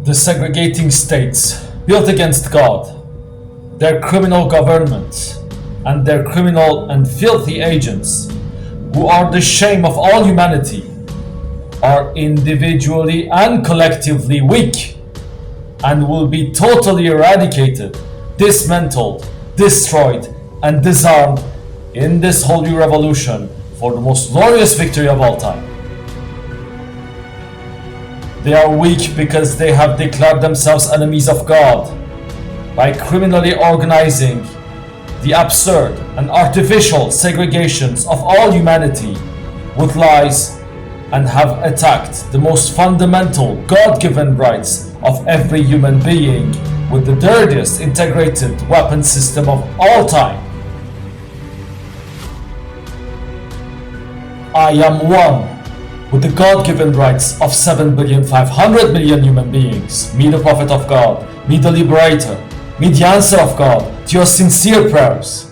The segregating states built against God, their criminal governments, and their criminal and filthy agents, who are the shame of all humanity, are individually and collectively weak and will be totally eradicated, dismantled, destroyed, and disarmed in this holy revolution for the most glorious victory of all time. They are weak because they have declared themselves enemies of God by criminally organizing the absurd and artificial segregations of all humanity with lies and have attacked the most fundamental God-given rights of every human being with the dirtiest integrated weapon system of all time. I am one with the God-given rights of 7,500,000,000 human beings. Me, the prophet of God, me, the liberator, me, the answer of God to your sincere prayers.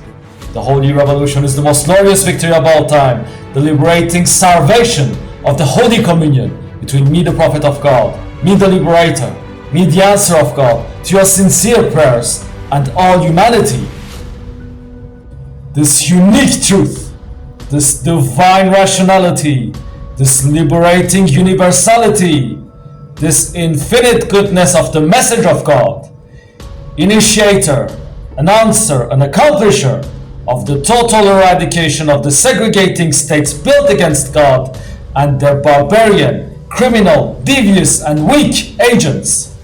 The Holy Revolution is the most glorious victory of all time, the liberating salvation of the Holy Communion between me, the prophet of God, me, the liberator, me, the answer of God to your sincere prayers, and all humanity. This unique truth, this divine rationality, this liberating universality, this infinite goodness of the message of God, initiator, announcer, and accomplisher of the total eradication of the segregating states built against God and their barbarian, criminal, devious, and weak agents.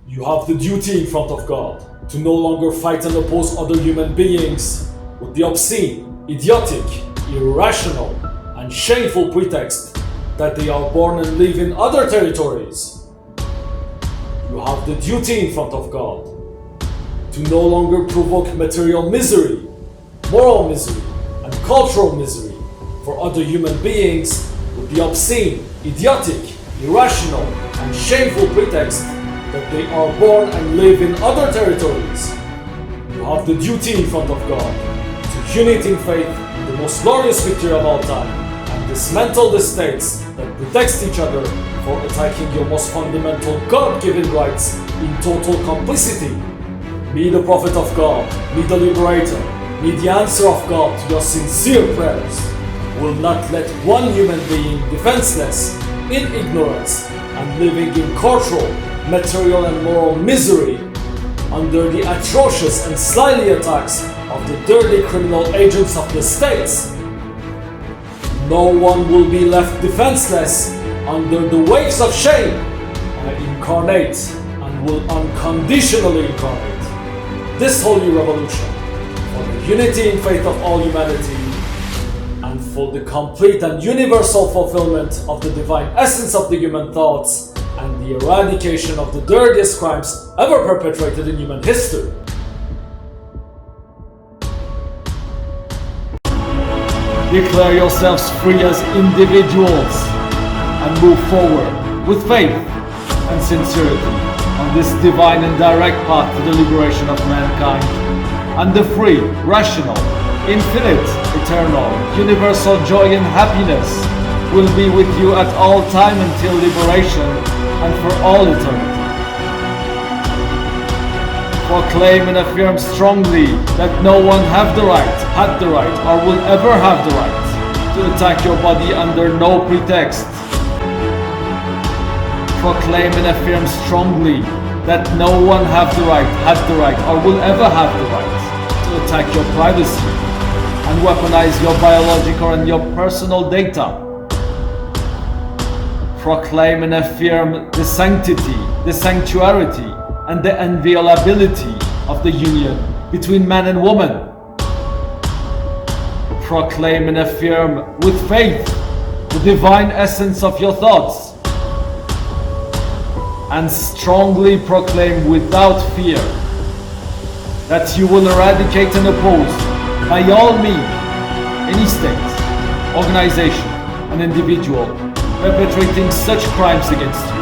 You have the duty in front of God to no longer fight and oppose other human beings with the obscene, idiotic, irrational, and shameful pretext that they are born and live in other territories. You have the duty in front of God to no longer provoke material misery, moral misery, and cultural misery for other human beings with the obscene, idiotic, irrational, and shameful pretext that they are born and live in other territories. You have the duty in front of God to unite in faith in the most glorious victory of all time and dismantle the states that pretext each other for attacking your most fundamental God-given rights in total complicity. Me, the prophet of God, me, the liberator, me, the answer of God to your sincere prayers, will not let one human being defenseless, in ignorance, and living in cultural, material, and moral misery under the atrocious and slyly attacks of the dirty criminal agents of the states. No one will be left defenseless under the waves of shame. I incarnate and will unconditionally incarnate this holy revolution for the unity in faith of all humanity and for the complete and universal fulfillment of the divine essence of the human thoughts and the eradication of the dirtiest crimes ever perpetrated in human history. Declare yourselves free as individuals and move forward with faith and sincerity on this divine and direct path to the liberation of mankind. And the free, rational, infinite, eternal, universal joy and happiness will be with you at all time until liberation and for all eternity. Proclaim and affirm strongly that no one had the right, or will ever have the right to attack your body under no pretext. Proclaim and affirm strongly that no one had the right, or will ever have the right to attack your privacy and weaponize your biological and your personal data. Proclaim and affirm the sanctity, the sanctuarity, and the inviolability of the union between man and woman. Proclaim and affirm with faith the divine essence of your thoughts. And strongly proclaim without fear that you will eradicate and oppose by all means any state, organization, and individual perpetrating such crimes against you.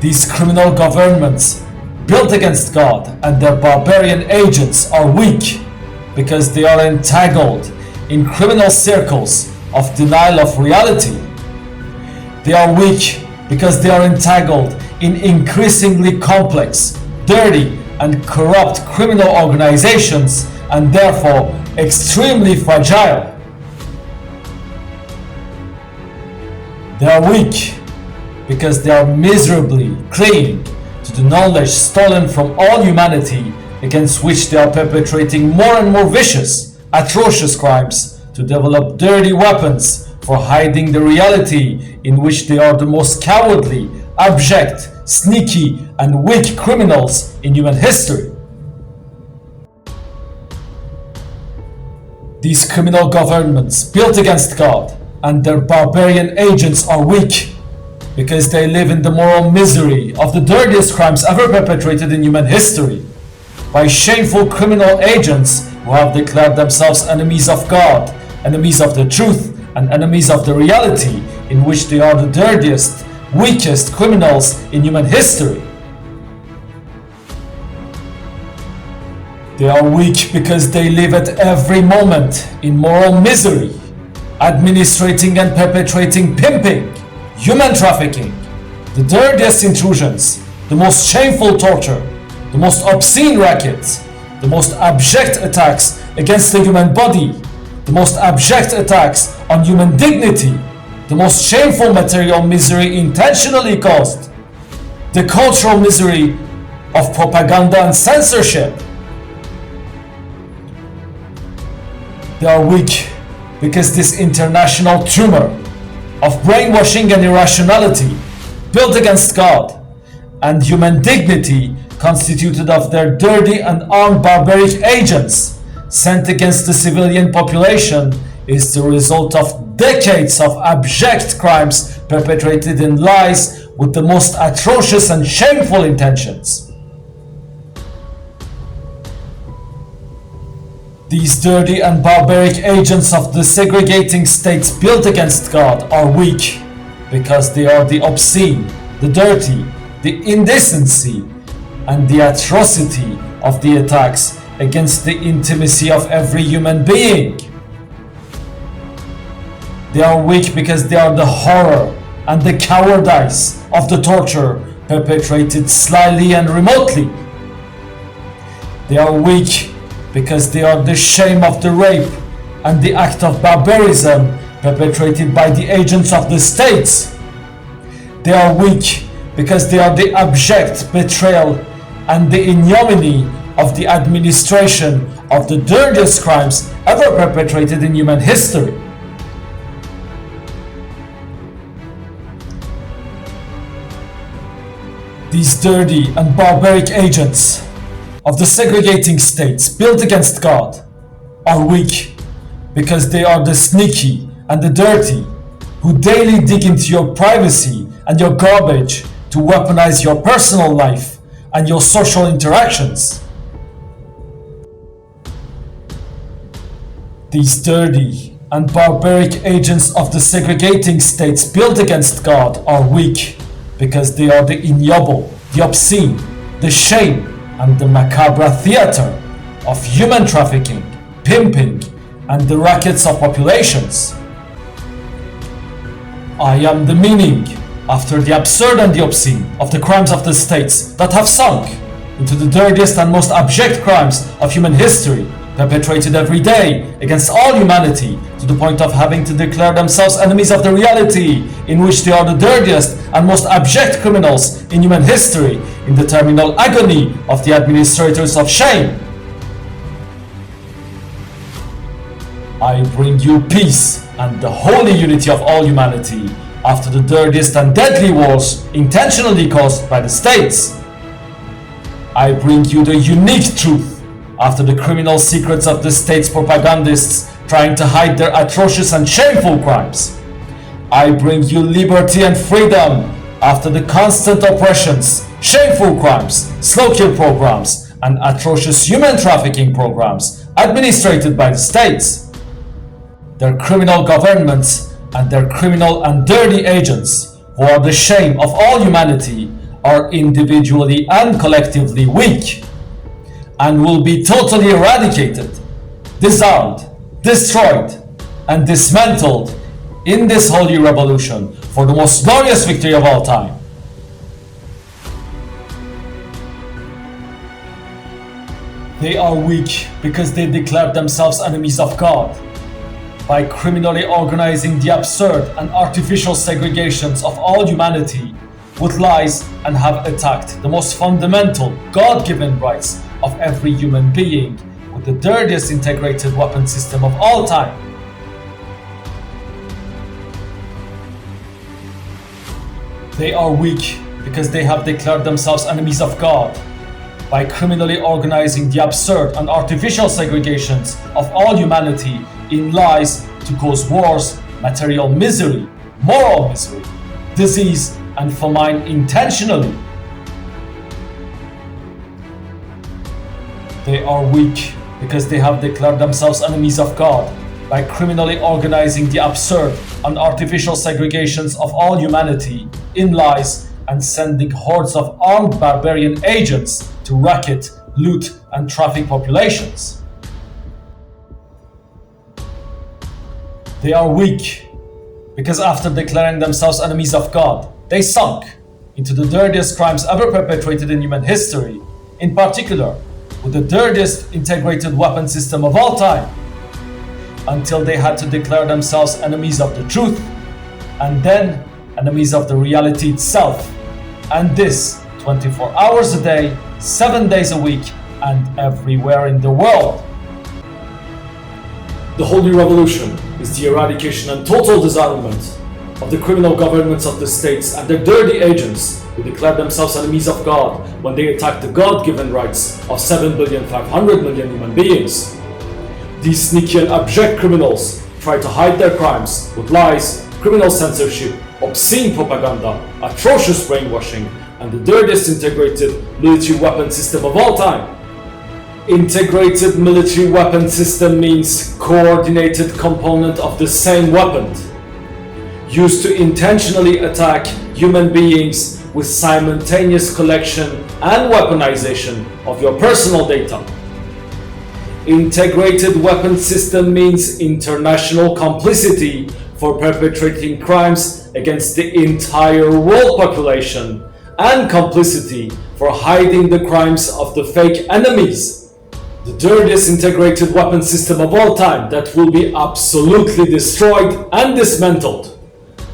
These criminal governments built against God and their barbarian agents are weak because they are entangled in criminal circles of denial of reality. They are weak because they are entangled in increasingly complex, dirty, and corrupt criminal organizations and therefore extremely fragile. They are weak because they are miserably clinging to the knowledge stolen from all humanity, against which they are perpetrating more and more vicious, atrocious crimes to develop dirty weapons for hiding the reality in which they are the most cowardly, abject, sneaky, and weak criminals in human history. These criminal governments built against God and their barbarian agents are weak because they live in the moral misery of the dirtiest crimes ever perpetrated in human history by shameful criminal agents who have declared themselves enemies of God, enemies of the truth, and enemies of the reality in which they are the dirtiest, weakest criminals in human history. They are weak because they live at every moment in moral misery, administrating and perpetrating pimping, human trafficking, the dirtiest intrusions, the most shameful torture, the most obscene rackets, the most abject attacks against the human body, the most abject attacks on human dignity, the most shameful material misery intentionally caused, the cultural misery of propaganda and censorship. They are weak because this international tumor of brainwashing and irrationality built against God and human dignity, constituted of their dirty and armed barbaric agents sent against the civilian population, is the result of decades of abject crimes perpetrated in lies with the most atrocious and shameful intentions. These dirty and barbaric agents of the segregating states built against God are weak because they are the obscene, the dirty, the indecency, and the atrocity of the attacks against the intimacy of every human being. They are weak because they are the horror and the cowardice of the torture perpetrated slyly and remotely. They are weak because they are the shame of the rape and the act of barbarism perpetrated by the agents of the states. They are weak because they are the abject betrayal and the ignominy of the administration of the dirtiest crimes ever perpetrated in human history. These dirty and barbaric agents of the segregating states built against God are weak because they are the sneaky and the dirty who daily dig into your privacy and your garbage to weaponize your personal life and your social interactions. These dirty and barbaric agents of the segregating states built against God are weak because they are the ignoble, the obscene, the shame, and the macabre theater of human trafficking, pimping, and the rackets of populations. I am the meaning, after the absurd and the obscene, of the crimes of the states that have sunk into the dirtiest and most abject crimes of human history, perpetrated every day against all humanity, to the point of having to declare themselves enemies of the reality in which they are the dirtiest and most abject criminals in human history, in the terminal agony of the administrators of shame. I bring you peace and the holy unity of all humanity after the dirtiest and deadly wars intentionally caused by the states. I bring you the unique truth after the criminal secrets of the state's propagandists trying to hide their atrocious and shameful crimes. I bring you liberty and freedom after the constant oppressions, shameful crimes, slow kill programs, and atrocious human trafficking programs administered by the states. Their criminal governments and their criminal and dirty agents, who are the shame of all humanity, are individually and collectively weak, and will be totally eradicated, disarmed, destroyed, and dismantled in this holy revolution for the most glorious victory of all time. They are weak because they declared themselves enemies of God by criminally organizing the absurd and artificial segregations of all humanity with lies and have attacked the most fundamental God-given rights of every human being with the dirtiest integrated weapon system of all time. They are weak because they have declared themselves enemies of God by criminally organizing the absurd and artificial segregations of all humanity in lies to cause wars, material misery, moral misery, disease, and famine intentionally. They are weak because they have declared themselves enemies of God by criminally organizing the absurd and artificial segregations of all humanity in lies and sending hordes of armed barbarian agents to racket, loot, and traffic populations. They are weak because after declaring themselves enemies of God, they sunk into the dirtiest crimes ever perpetrated in human history, in particular with the dirtiest integrated weapon system of all time, until they had to declare themselves enemies of the truth, and then enemies of the reality itself, and this 24 hours a day, 7 days a week, and everywhere in the world. The Holy Revolution is the eradication and total disarmament of the criminal governments of the states and their dirty agents who declared themselves enemies of God when they attacked the God-given rights of 7,500,000,000 human beings. These sneaky and abject criminals try to hide their crimes with lies, criminal censorship, obscene propaganda, atrocious brainwashing, and the dirtiest integrated military weapon system of all time. Integrated military weapon system means coordinated component of the same weapon, used to intentionally attack human beings with simultaneous collection and weaponization of your personal data. Integrated weapon system means international complicity for perpetrating crimes against the entire world population and complicity for hiding the crimes of the fake enemies. The dirtiest integrated weapon system of all time that will be absolutely destroyed and dismantled,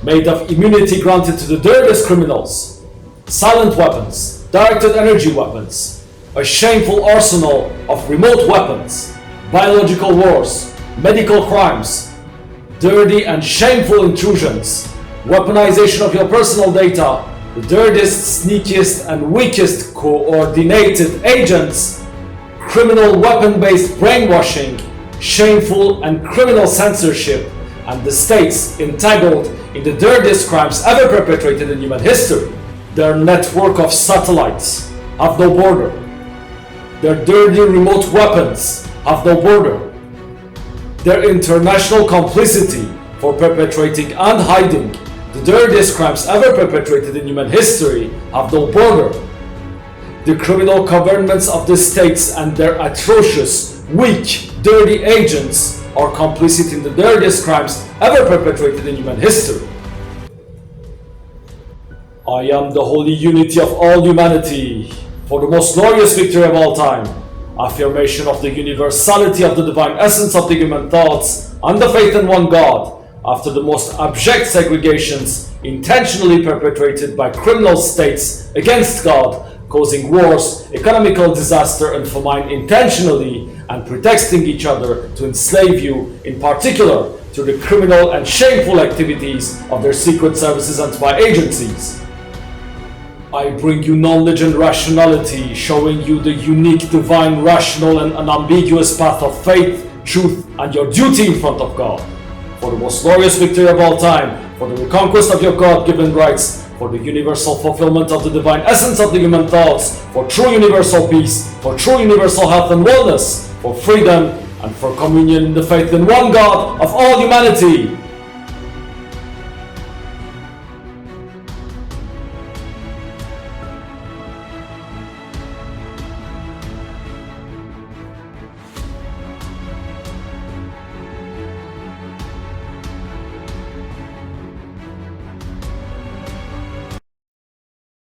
made of immunity granted to the dirtiest criminals, silent weapons, directed energy weapons, a shameful arsenal of remote weapons, biological wars, medical crimes, dirty and shameful intrusions, weaponization of your personal data, the dirtiest, sneakiest, and weakest coordinated agents, criminal weapon-based brainwashing, shameful and criminal censorship, and the states entangled in the dirtiest crimes ever perpetrated in human history. Their network of satellites have no border. Their dirty remote weapons have no border. Their international complicity for perpetrating and hiding the dirtiest crimes ever perpetrated in human history have no border. The criminal governments of the states and their atrocious, weak, dirty agents are complicit in the dirtiest crimes ever perpetrated in human history. I am the holy unity of all humanity, for the most glorious victory of all time, affirmation of the universality of the divine essence of the human thoughts and the faith in one God, after the most abject segregations intentionally perpetrated by criminal states against God, causing wars, economical disaster, and famine intentionally, and pretexting each other to enslave you, in particular through the criminal and shameful activities of their secret services and spy agencies. I bring you knowledge and rationality, showing you the unique, divine, rational, and unambiguous path of faith, truth, and your duty in front of God, for the most glorious victory of all time, for the reconquest of your God-given rights, for the universal fulfillment of the divine essence of the human thoughts, for true universal peace, for true universal health and wellness, for freedom, and for communion in the faith in one God of all humanity.